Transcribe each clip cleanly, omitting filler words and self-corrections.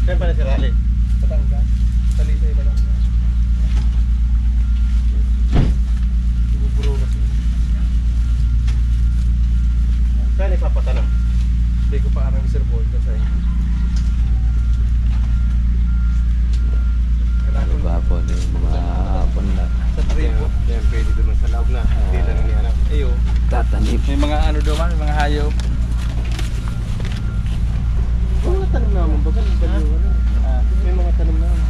Saan pala si Raleigh? Batangas. Talisay Batangas. Buburo kasi. Saan ipapatanong? Hindi ko pa arang Sir Boy kasi. Ano ba po yung mga punla? Sa tribo. Yan, pwede doon sa loob na. Hindi lang ni anak. Ayo. Tatanim. May mga ano doon, may mga hayop. May mga tanong naman ba? May mga tanong naman.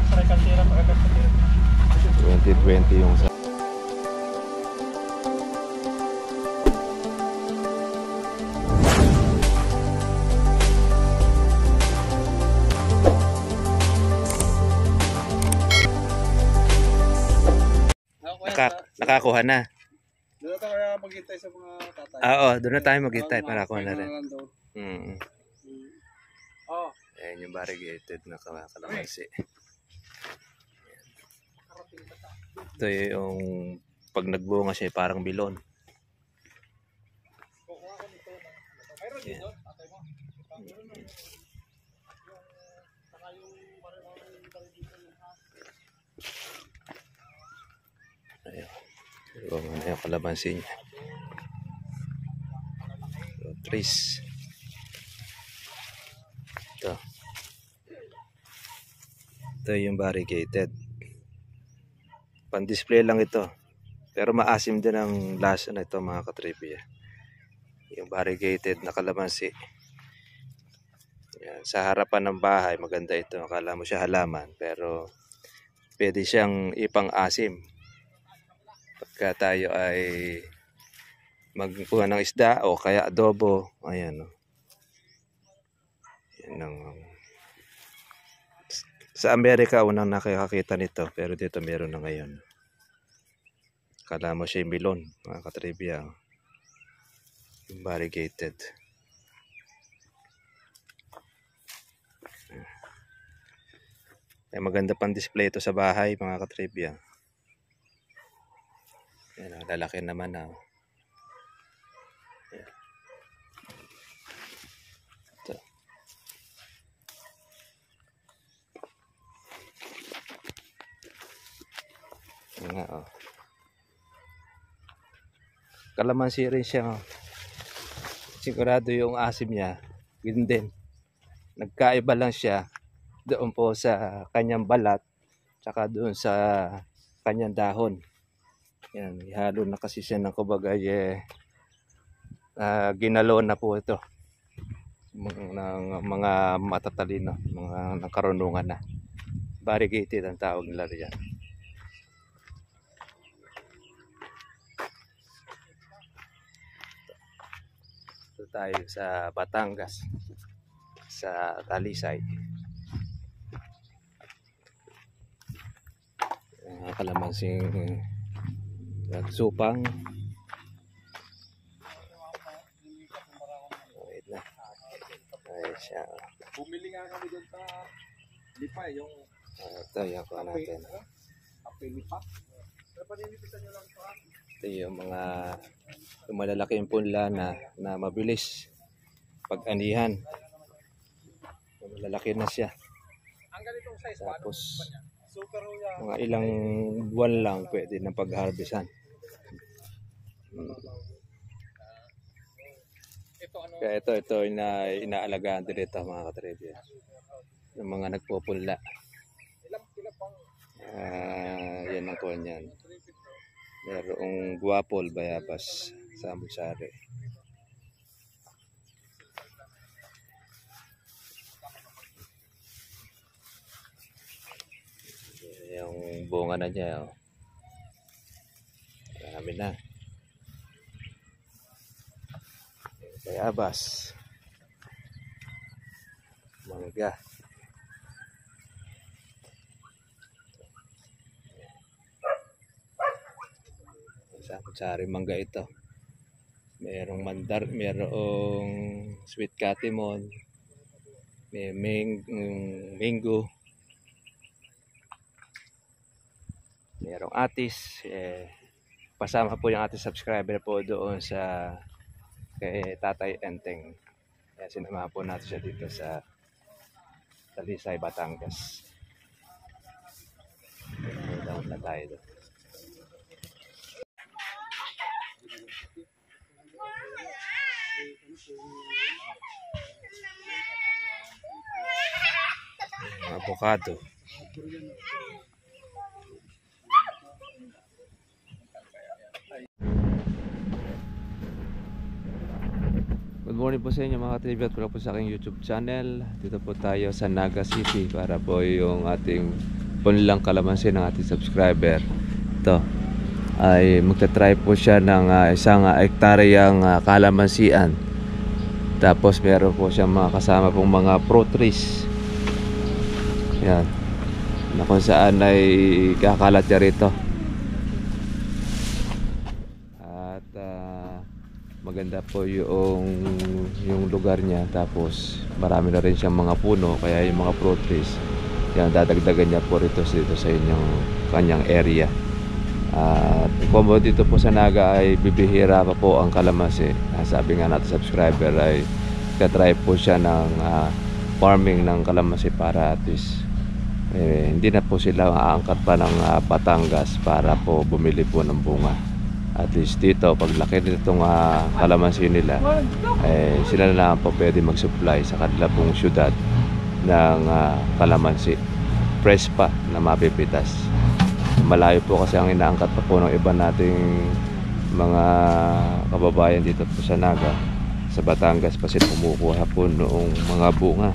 Para kantira, para kantira. 2020 yung sa nakakuha na. Doon na tayo maghintay sa mga tatay. Oo, doon na tayo maghintay para kuha na rin. Oh. Ayan yung variegated na kalamansi. Ito yung pag nagbunga siya parang bilon. Ayan. Ayun yung kalamansi niya. So, trees. Ito yung variegated. Pan-display lang ito. Pero maasim din ang lasa na ito mga katribya. Yung variegated na kalamansi. Yan. Sa harapan ng bahay, maganda ito. Akala mo siya halaman. Pero pwede siyang ipang-asim. Pagka tayo ay magkuha ng isda o kaya adobo. Ayan. Yan ang... Sa Amerika, unang nakakakita nito. Pero dito meron na ngayon. Kala mo siya yung milon, mga katribya. Yung variegated. Ay, maganda pang display ito sa bahay, mga katribya. Yan, lalaki naman na. Yan. Ito. Yan nga, oh. Kalamansi rin siya. Oh. Sigurado yung asim niya. Yun din. Nagkaiba lang siya doon po sa kanyang balat tsaka doon sa kanyang dahon. Yan, ihalo na kasi siya ng kumbaga ginalo na po ito ng mga matatalino, mga nakarunungan na. Variegated ang tawag nila riyan. Ito tayo sa Batangas, sa Talisay. Kalamansing supang. Wait na. Ay siya. Bumili nga kami doon sa Lipay, yung ito yung kuha natin. Lipa. Pero paninipisan nyo lang ito. Ito yung mga yung malalaking punla na mabilis pag anihan. Malalaki na siya. Ang ganitong size, Tapos super huya. mga ilang buwan lang pwede ng pag-harvestan. Kaya ito inaalagaan din ito mga katribya. Yung mga nagpupunla. Yan ang kuha niyan. Merong guwapol, bayabas, sambugsari. Yung bunga na niya, oh. Marami na. Bayabas, mangga. Sambugsari mangga ito. Merong mandar, merong sweet catimon, may mango, merong atis. Pasama po yung ating subscriber po doon sa kay Tatay Enteng. Kaya sinamahan po natin siya dito sa Talisay, Batangas. Down na tayo doon. Avocado. Good morning po sa inyo mga ka-trivia at po sa aking YouTube channel. Dito po tayo sa Naga City para po yung ating punlang kalamansi ng ating subscriber. Ito ay magta-try po siya ng isang hektaryang kalamansian. Tapos meron po siyang mga kasama pong mga fruit trees. Yan. Na kung saan ay kakalat niya rito. At maganda po yung lugar niya. Tapos marami na rin siyang mga puno. Kaya yung mga fruit trees, yan, dadagdagan niya po rito sa kanyang area. At kung dito po sa Naga ay bibihira pa po ang kalamansi. Sabi nga natin subscriber ay katry po siya ng farming ng kalamansi para at least hindi na po sila aangkat pa ng Batangas para po bumili po ng bunga. At least dito pag laki nitong kalamansi nila, sila na lang po pwede mag-supply sa kanila pong syudad ng kalamansi fresh pa na mapipitas. Malayo po kasi ang inaangkat pa po ng iba nating mga kababayan dito po sa Naga. Sa Batangas pa sila kumukuha po noong mga bunga.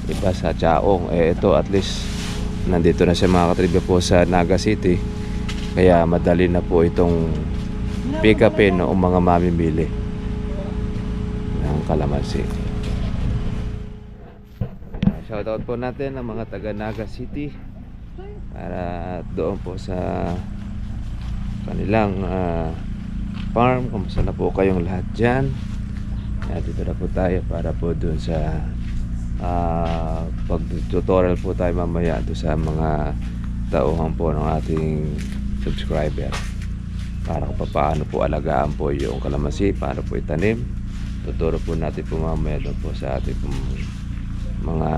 Iba sa Chaong. Ito at least nandito na siya mga ka-trivia po sa Naga City. Kaya madali na po itong pick upin noong mga mamimili ng kalamansi. Shoutout po natin ang mga taga Naga City para doon po sa kanilang farm. Kamusta na po kayong lahat dyan? Dito na po tayo para po doon sa pag-tutorial po tayo mamaya doon sa mga tauhan po ng ating subscriber para kung paano po alagaan po yung kalamansi, paano po itanim. Tuturo po natin po mamaya doon po sa ating mga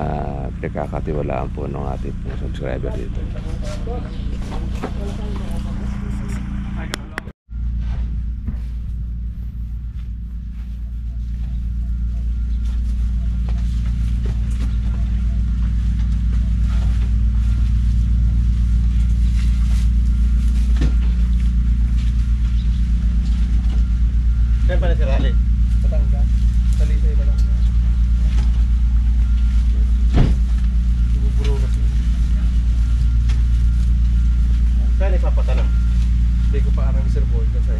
pinagkakatiwalaan po ng ating subscriber dito. Saan pa na si Raleigh? Batangas. Talisay, Batangas. Saan ipapatanong? Hindi ko pa arang reservoir kasi.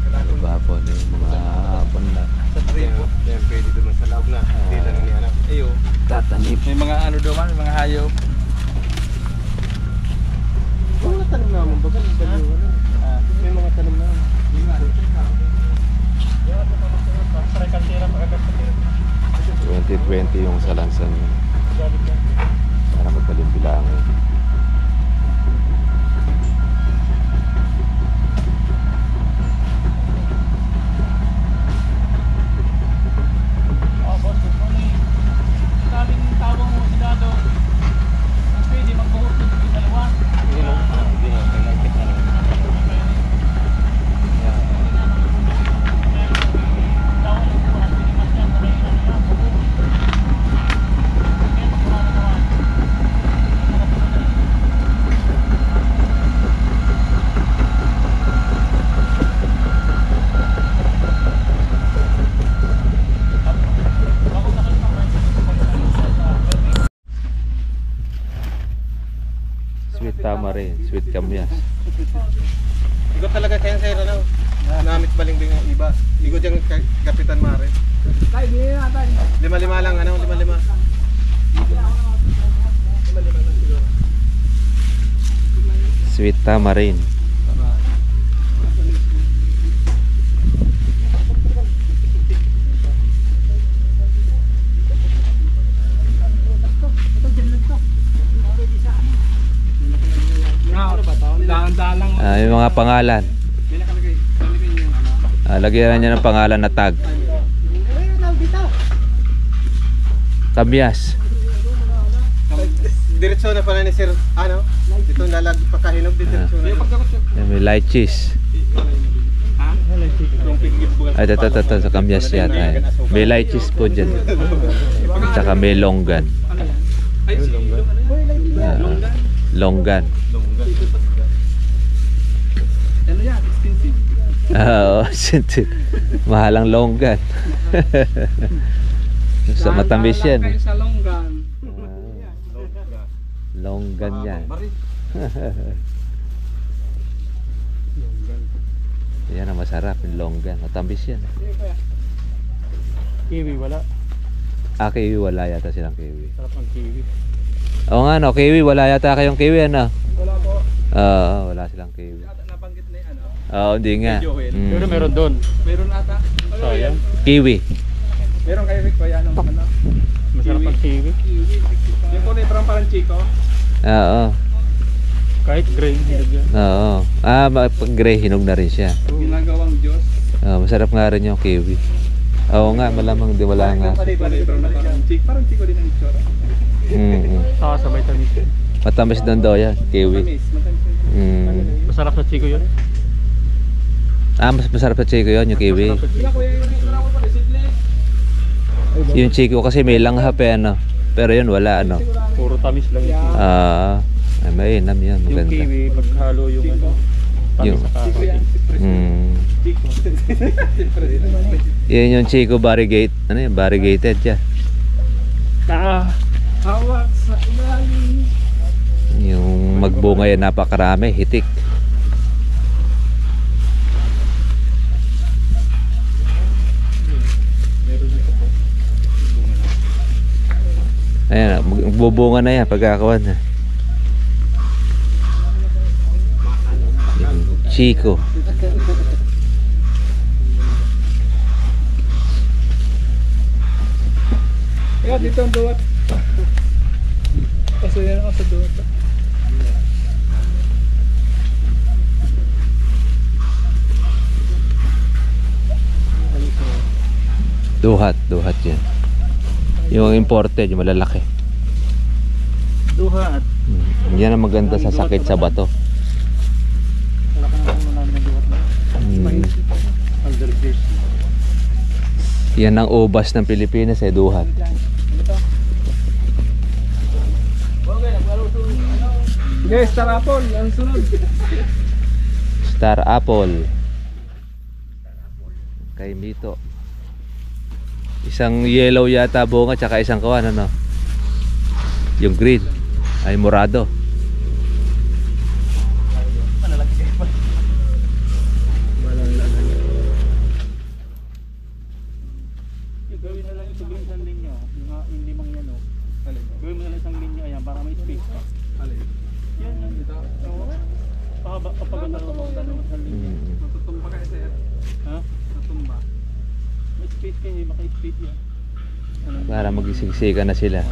Ano ba po yung mga hapon na Sa tribo. Yan, pwede naman sa loob na. Hindi lang ni anak. Ayo. tatanim? May mga ano doon, may mga hayop. May mga tanong naman ba? May mga tanong naman. 2020 yung salansan para madaling bilangin. Boss, kung may sabing tawang mo si Dado, pwede magbuhos ng dalawa. Hindi mo. Hindi mo. Kailangan na lang. Sweet tamarind, sweet kamyas. Igot talaga kaya sa'yo na lang. Namit baling-bing ang iba. Igot yung Kapitan Mare. Tayo, hindi na tayo. 5-5 lang, ano? 5-5. 5-5 lang siguro. Sweet tamarind. Dahan-dahan lang. Yung mga pangalan. May nakalagay. Nakalagay niyo. Lagyan niya ng pangalan na tag. Kamyas. Diretso na pala ni Sir, ano? Dito nalag pagkahinog, diretso na. Yan, may light cheese. Ay, ito, sa kamyas yata. May light cheese po dyan. Tsaka may longgan. Longgan. Ano yan? Expensive. Oo, mahalang longgan. Sa matamis yan. Kayo sa longgan. Longgan yan. Yan ang masarap, yung longgan. Matamis yan. Kiwi wala. Kiwi wala yata silang kiwi. Sarap ang kiwi. Oo nga no, kiwi. Wala yata kayong kiwi ano? Wala po. Oo, wala silang kiwi. Nabanggit na yan. Oo, hindi nga. Pero meron doon. Meron ata. Sayang. Kiwi. Meron kayo Rick, kaya ano? Masarap ang kiwi. Yung kulay parang chico. Oo. Kahit gray, hinog yan. Oo. Pag gray, hinog na rin siya. Ginagawang Diyos. Masarap nga rin yung kiwi. Oo nga, malamang di wala nga. Parang chico din ang itsura. Saka sa vitamin C. Matamis doon daw yan, kiwi. Masarap na chico yun. Mas masarap sa chico yun, yung kiwi. Yung chico kasi may langhap ano. Pero yun wala ano. Puro tamis lang yun. Ay, mainam yan, Yung maganda. kiwi, maghalo yung ano. Yung- Tamis sa Yan yung chico variegate. Ano yun? Variegated yan. Hawak sa ilalim. Yung magbunga yan napakarami, hitik. Ayan, magbubunga na yan pagkakawan na. Yung chico. Kaya dito ang duwat. Kasi yan ako sa duwat. Duhat yan. Yung imported, yung malalaki. Duhat. Yan ang maganda sa sakit sa bato. Wala ka naman namin ng duwat na. Underfish. Yan ang ubas ng Pilipinas duhat. Guys, Star Apple, ang sunod. Star apple. Kay Mito. Isang yellow yata bunga tsaka isang kawan ano. Yung green ay morado. Gawin na lang ito isang linya. Yung limang yan o. Gawin mo na lang isang linya yan para may space pa. Yan yan. Kapag ano mo sa linya. Natutumba ka sir. Ha? Natutumba. May space kayo, maka-space yan. Para magsisigsiga na sila.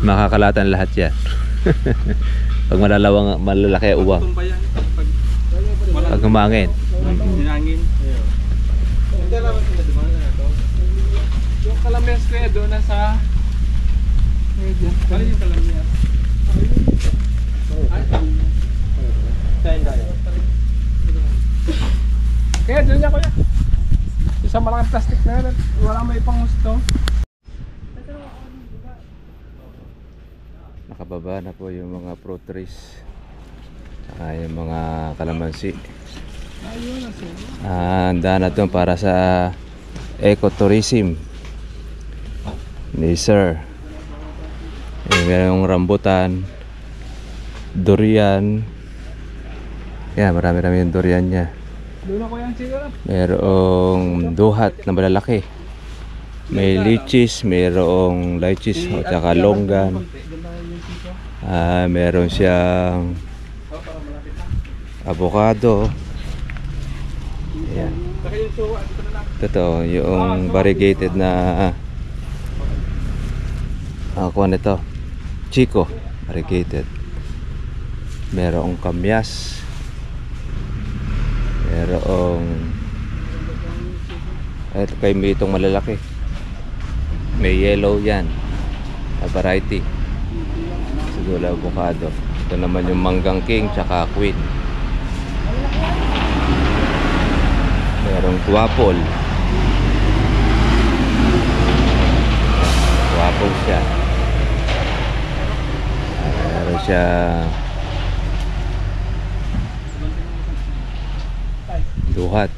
Makakalatan lahat yan. Pag malalaki ang uwang. Natutumba yan. Pag humangin. Dinangin. Yung kalamyas ko yan doon na sa medyo. Ano yung kalamyas? Kaya doon niya kuya. Isang malaking plastic na yan. Wala may panggusto. Nakababa na po yung mga fruit trees. Saka yung mga kalamansi. Handa na ito para sa ecotourism ni Sir. Mayroong rambutan, durian. Yan, marami-rami yung durian niya. Doon ako yan siguro. Mayroong duhat na malalaki. May lichis, mayroong lichis at saka longgan. Meron siyang avocado. Ayan. Ito, yung variegated na kuha nito. Chico, variegated. Merong kamyas. Merong ito kay may itong malalaki. May yellow yan. A variety. Siguro avocado. Ito naman yung manggang king tsaka queen. Merong guapol. Guapol siya. Meron siya duhat.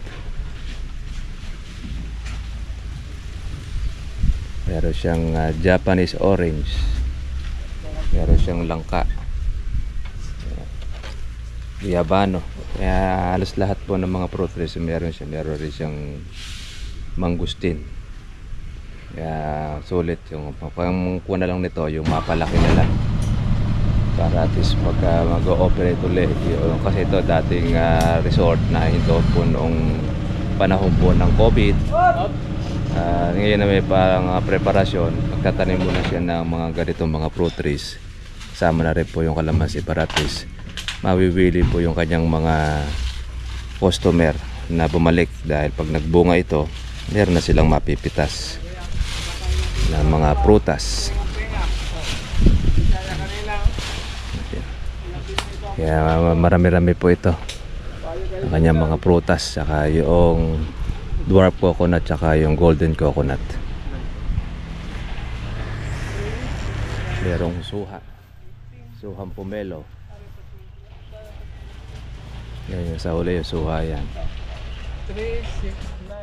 Meron siyang Japanese orange. Meron siyang langka. Diabano. Kaya halos lahat po ng mga fruit trees meron siya. Meron rin siyang mangustin. Kaya sulit yung pangkuha na lang nito yung mapalaki na lang. Para at least pagka mag-ooperate ulit. Kasi ito dating resort na ito po noong panahon po ng COVID. Ngayon na may parang preparasyon, magtatanim muna siya ng mga ganitong mga fruit trees. Sama na rin po yung kalamansi para at least mawiwili po yung kanyang mga customer na bumalik. Dahil pag nagbunga ito, meron na silang mapipitas na mga prutas. Kaya marami-rami po ito ang kanyang mga prutas, saka yung dwarf coconut, saka yung golden coconut. Merong suhang pomelo. Yan yung sa huli yung suha yan. 3, 6,